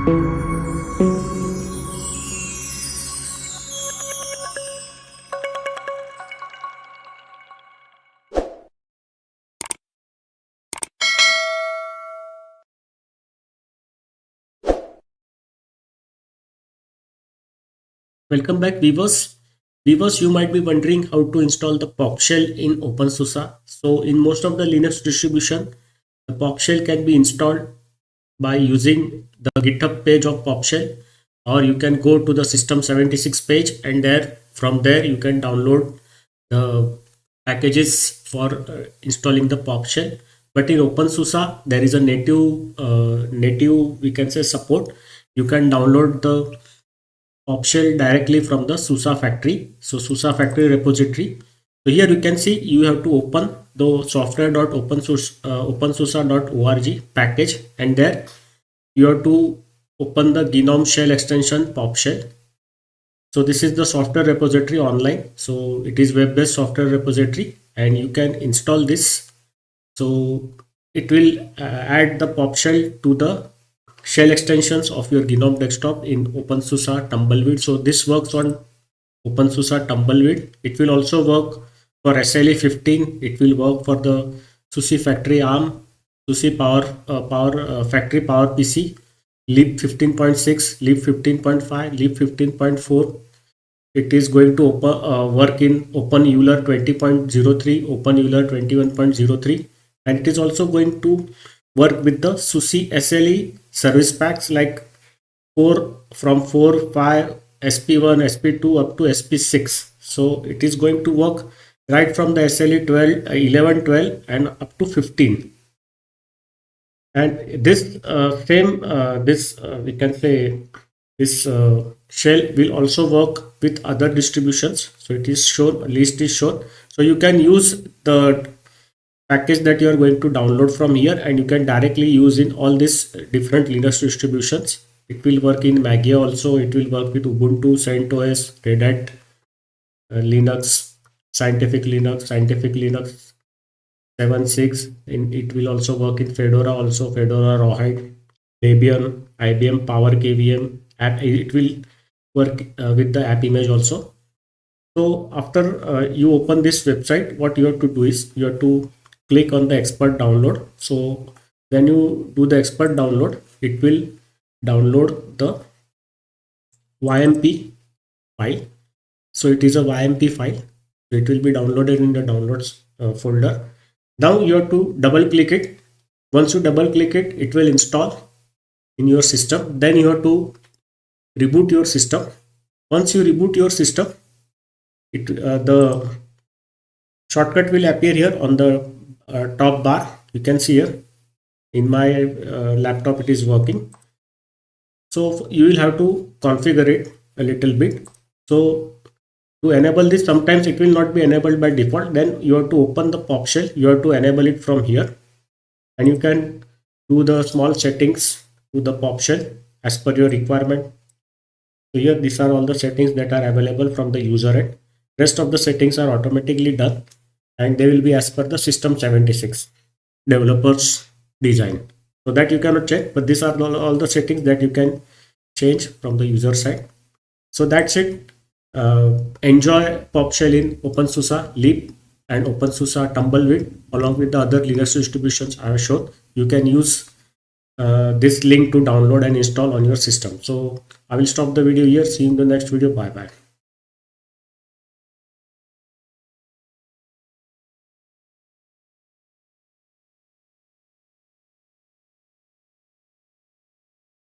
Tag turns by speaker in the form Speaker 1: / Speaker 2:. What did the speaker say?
Speaker 1: Welcome back, viewers. Viewers, you might be wondering how to install the POP shell in OpenSuse. So in most of the Linux distribution, the POP shell can be installed by using the GitHub page of POP shell, or you can go to the System76 page, and from there you can download the packages for installing the POP shell. But in OpenSuse, there is a native we can say support. You can download the POP shell directly from the SUSE factory. So SUSE factory repository. So here you can see you have to open the software.opensuse.org package, and there you have to open the GNOME Shell extension POP shell. So this is the software repository online. So it is web-based software repository, and you can install this. So it will add the POP shell to the shell extensions of your GNOME desktop in OpenSuse Tumbleweed. So this works on OpenSuse Tumbleweed. It will also work for SLE 15. It will work for the SUSE Factory ARM, SUSE Factory Power PC, lib 15.6, lib 15.5, lib 15.4. It is going to work in OpenEuler 20.03, OpenEuler 21.03, and it is also going to work with the SUSE SLE service packs like 4, 5, SP1, SP2 up to SP6. So it is going to work right from the SLE 12, 11, 12 and up to 15. And this we can say this shell will also work with other distributions. So it is shown, list is shown. So you can use the package that you are going to download from here, and you can directly use in all these different Linux distributions. It will work in Magia also. It will work with Ubuntu, CentOS, Red Hat, Linux, Scientific Linux, 7.6. It will also work in Fedora also, Fedora Rawhide, Debian, IBM Power KVM. It will work with the app image also. So after you open this website, what you have to do is you have to click on the expert download. So when you do the expert download, it will download the YMP file. So it is a YMP file. So it will be downloaded in the downloads folder. Now you have to double click it. Once you double click it, it will install in your system. Then you have to reboot your system. Once you reboot your system, the shortcut will appear here on the top bar. You can see here in my laptop it is working. So you will have to configure it a little bit. So to enable this, sometimes it will not be enabled by default. Then you have to open the POP shell. You have to enable it from here, and you can do the small settings to the POP shell as per your requirement. So here these are all the settings that are available from the user end. Rest of the settings are automatically done, and they will be as per the System76 developers design. So that you cannot check, but these are all the settings that you can change from the user side. So that's it. Enjoy POP shell in OpenSuse Leap and OpenSuse Tumbleweed along with the other Linux distributions I have shown. You can use this link to download and install on your system. So I will stop the video here. See you in the next video. Bye bye.